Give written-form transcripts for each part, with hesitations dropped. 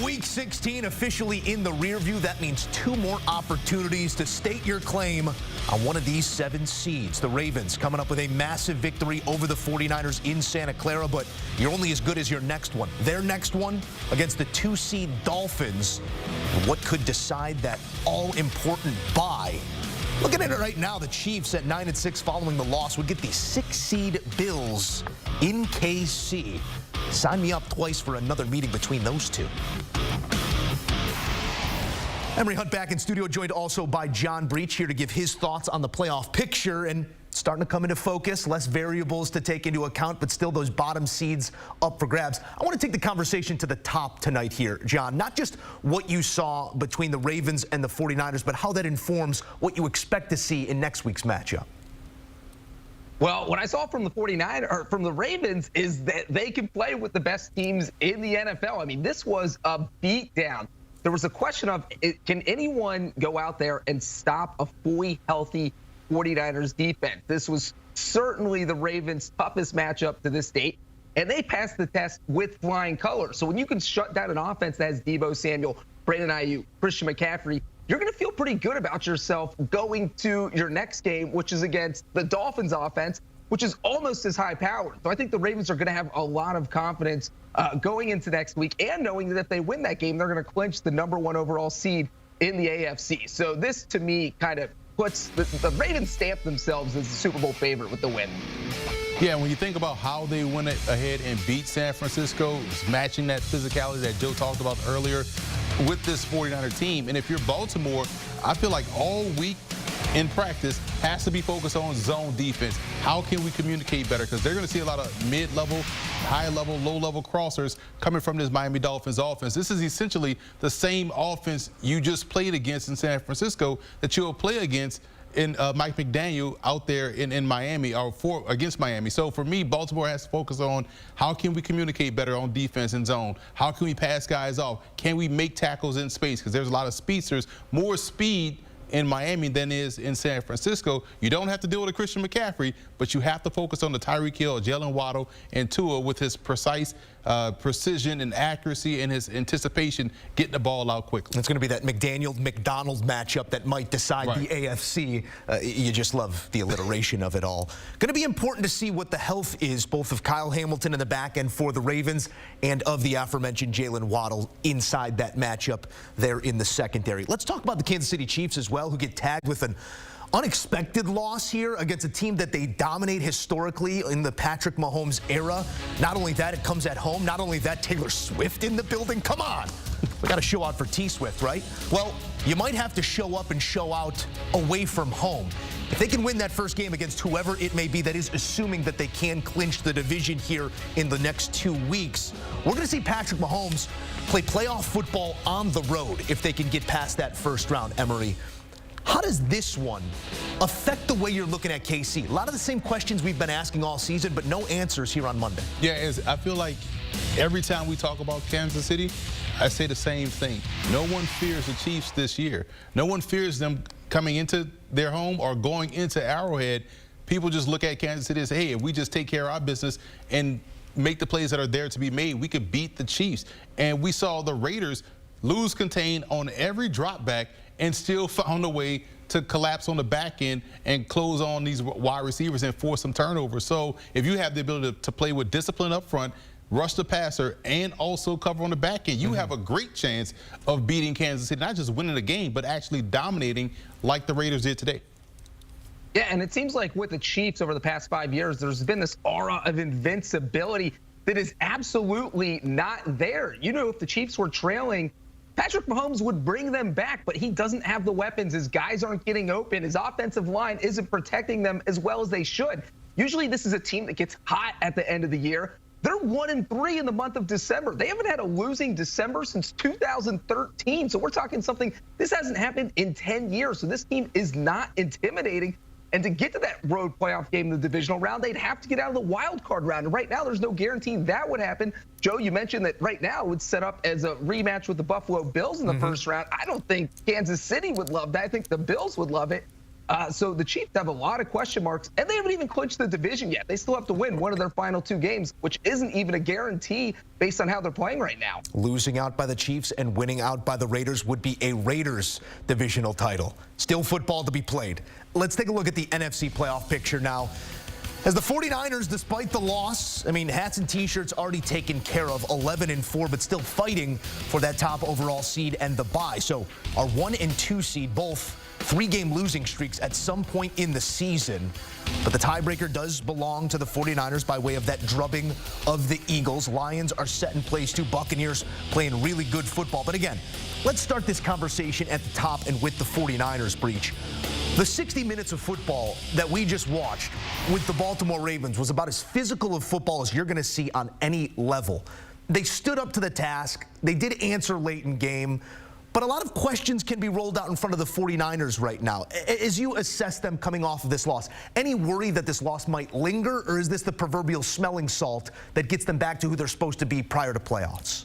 Week 16 officially in the rear view. That means 2 more opportunities to state your claim on one of these 7 seeds. The Ravens coming up with a massive victory over the 49ers in Santa Clara, but you're only as good as your next one. Their next one against the 2-seed Dolphins. What could decide that all-important bye? Looking at it right now, the Chiefs at 9-6 following the loss would get the 6-seed Bills in KC. Sign me up twice for another meeting between those two. Emery Hunt back in studio, joined also by John Breach here to give his thoughts on the playoff picture, and starting to come into focus, less variables to take into account, but still those bottom seeds up for grabs. I want to take the conversation to the top tonight here, John. Not just what you saw between the Ravens and the 49ers, but how that informs what you expect to see in next week's matchup. Well, what I saw from the 49ers, or from the Ravens, is that they can play with the best teams in the NFL. I mean, this was a beatdown. There was a question of, can anyone go out there and stop a fully healthy 49ers defense? This was certainly the Ravens' toughest matchup to this date, and they passed the test with flying colors. So when you can shut down an offense that has Deebo Samuel, Brandon Ayuk, Christian McCaffrey, you're going to feel pretty good about yourself going to your next game, which is against the Dolphins offense, which is almost as high-powered. So I think the Ravens are going to have a lot of confidence going into next week, and knowing that if they win that game, they're going to clinch the #1 overall seed in the AFC. So this, to me, kind of puts the Ravens stamp themselves as the Super Bowl favorite with the win. Yeah, when you think about how they went ahead and beat San Francisco, it's matching that physicality that Joe talked about earlier with this 49er team. And if you're Baltimore, I feel like all week in practice has to be focused on zone defense. How can we communicate better? Because they're going to see a lot of mid-level, high-level, low-level crossers coming from this Miami Dolphins offense. This is essentially the same offense you just played against in San Francisco that you'll play against in Mike McDaniel out there in Miami, or against Miami. So for me, Baltimore has to focus on how can we communicate better on defense and zone? How can we pass guys off? Can we make tackles in space? Because there's a lot of speedsters, more speed in Miami than is in San Francisco. You don't have to deal with a Christian McCaffrey, but you have to focus on the Tyreek Hill, Jalen Waddle, and Tua with his precise precision and accuracy and his anticipation getting the ball out quickly. It's going to be that McDaniel-McDonald matchup that might decide the AFC. You just love the alliteration of it all. Going to be important to see what the health is, both of Kyle Hamilton in the back end for the Ravens and of the aforementioned Jalen Waddle inside that matchup there in the secondary. Let's talk about the Kansas City Chiefs as well, who get tagged with an unexpected loss here against a team that they dominate historically in the Patrick Mahomes era. Not only that, it comes at home. Not only that, Taylor Swift in the building. Come on. We got to show out for T-Swift, right? Well, you might have to show up and show out away from home. If they can win that first game against whoever it may be, that is assuming that they can clinch the division here in the next 2 weeks, we're going to see Patrick Mahomes play playoff football on the road if they can get past that first round, Emery. How does this one affect the way you're looking at KC? A lot of the same questions we've been asking all season, but no answers here on Monday. Yeah, I feel like every time we talk about Kansas City, I say the same thing. No one fears the Chiefs this year. No one fears them coming into their home or going into Arrowhead. People just look at Kansas City and say, hey, if we just take care of our business and make the plays that are there to be made, we could beat the Chiefs. And we saw the Raiders lose contain on every drop back and still found a way to collapse on the back end and close on these wide receivers and force some turnovers. So if you have the ability to play with discipline up front, rush the passer, and also cover on the back end, you have a great chance of beating Kansas City, not just winning the game, but actually dominating like the Raiders did today. Yeah, and it seems like with the Chiefs over the past 5 years, there's been this aura of invincibility that is absolutely not there. You know, if the Chiefs were trailing, Patrick Mahomes would bring them back, but he doesn't have the weapons. His guys aren't getting open. His offensive line isn't protecting them as well as they should. Usually this is a team that gets hot at the end of the year. They're 1-3 in the month of December. They haven't had a losing December since 2013. So we're talking something, this hasn't happened in 10 years. So this team is not intimidating. And to get to that road playoff game in the divisional round, they'd have to get out of the wild card round. And right now, there's no guarantee that would happen. Joe, you mentioned that right now it would set up as a rematch with the Buffalo Bills in the first round. I don't think Kansas City would love that. I think the Bills would love it. So the Chiefs have a lot of question marks, and they haven't even clinched the division yet. They still have to win one of their final 2 games, which isn't even a guarantee based on how they're playing right now. Losing out by the Chiefs and winning out by the Raiders would be a Raiders divisional title. Still football to be played. Let's take a look at the NFC playoff picture now. As the 49ers, despite the loss, hats and T-shirts already taken care of, 11-4, but still fighting for that top overall seed and the bye. So our 1 and 2 seed, both 3-game losing streaks at some point in the season. But the tiebreaker does belong to the 49ers by way of that drubbing of the Eagles. Lions are set in place too. Buccaneers playing really good football. But again, let's start this conversation at the top and with the 49ers, Breach. The 60 minutes of football that we just watched with the Baltimore Ravens was about as physical of football as you're going to see on any level. They stood up to the task. They did answer late in game. But a lot of questions can be rolled out in front of the 49ers right now. As you assess them coming off of this loss, any worry that this loss might linger, or is this the proverbial smelling salt that gets them back to who they're supposed to be prior to playoffs?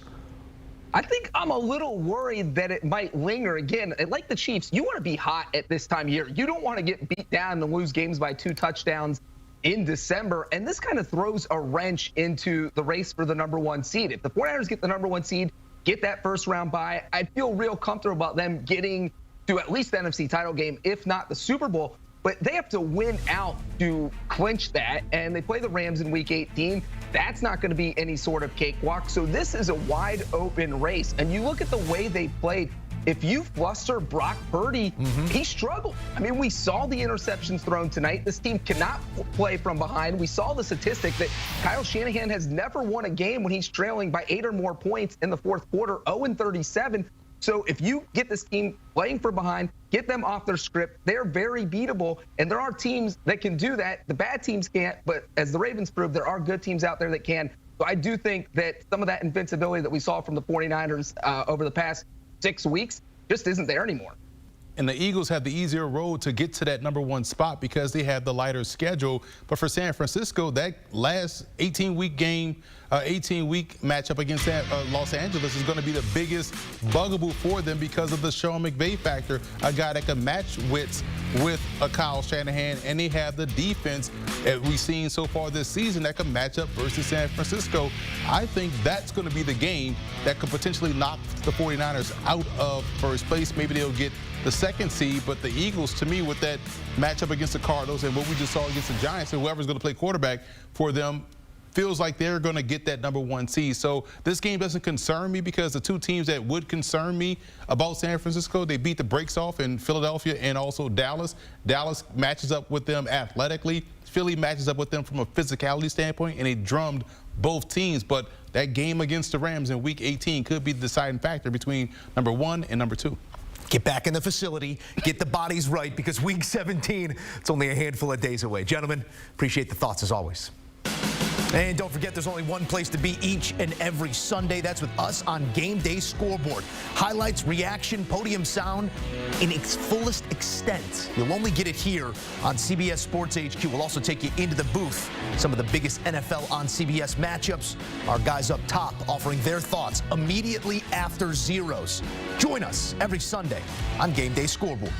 I think I'm a little worried that it might linger again. Like the Chiefs, you want to be hot at this time of year. You don't want to get beat down and lose games by 2 touchdowns in December. And this kind of throws a wrench into the race for the #1 seed. If the 49ers get the #1 seed, get that first round bye, I feel real comfortable about them getting to at least the NFC title game, if not the Super Bowl. But they have to win out to clinch that, and they play the Rams in Week 18. That's not going to be any sort of cakewalk. So this is a wide open race. And you look at the way they played. If you fluster Brock Purdy, he struggled. We saw the interceptions thrown tonight. This team cannot play from behind. We saw the statistic that Kyle Shanahan has never won a game when he's trailing by 8 or more points in the fourth quarter, 0-37. So if you get this team playing from behind, get them off their script, they're very beatable. And there are teams that can do that. The bad teams can't, but as the Ravens proved, there are good teams out there that can. So I do think that some of that invincibility that we saw from the 49ers over the past 6 weeks just isn't there anymore. And the Eagles have the easier road to get to that #1 spot because they have the lighter schedule. But for San Francisco, that last 18-week game, 18-week matchup against Los Angeles is going to be the biggest bugaboo for them because of the Sean McVay factor, a guy that can match wits with a Kyle Shanahan, and they have the defense that we've seen so far this season that can match up versus San Francisco. I think that's going to be the game that could potentially knock the 49ers out of first place. Maybe they'll get the 2nd seed, but the Eagles, to me, with that matchup against the Cardinals and what we just saw against the Giants and whoever's going to play quarterback for them, feels like they're going to get that #1 seed. So this game doesn't concern me because the 2 teams that would concern me about San Francisco, they beat the brakes off in Philadelphia and also Dallas. Dallas matches up with them athletically. Philly matches up with them from a physicality standpoint, and they drummed both teams. But that game against the Rams in Week 18 could be the deciding factor between #1 and #2. Get back in the facility, get the bodies right, because Week 17, it's only a handful of days away. Gentlemen, appreciate the thoughts as always. And don't forget, there's only one place to be each and every Sunday. That's with us on Game Day Scoreboard. Highlights, reaction, podium sound in its fullest extent. You'll only get it here on CBS Sports HQ. We'll also take you into the booth. Some of the biggest NFL on CBS matchups. Our guys up top offering their thoughts immediately after zeros. Join us every Sunday on Game Day Scoreboard.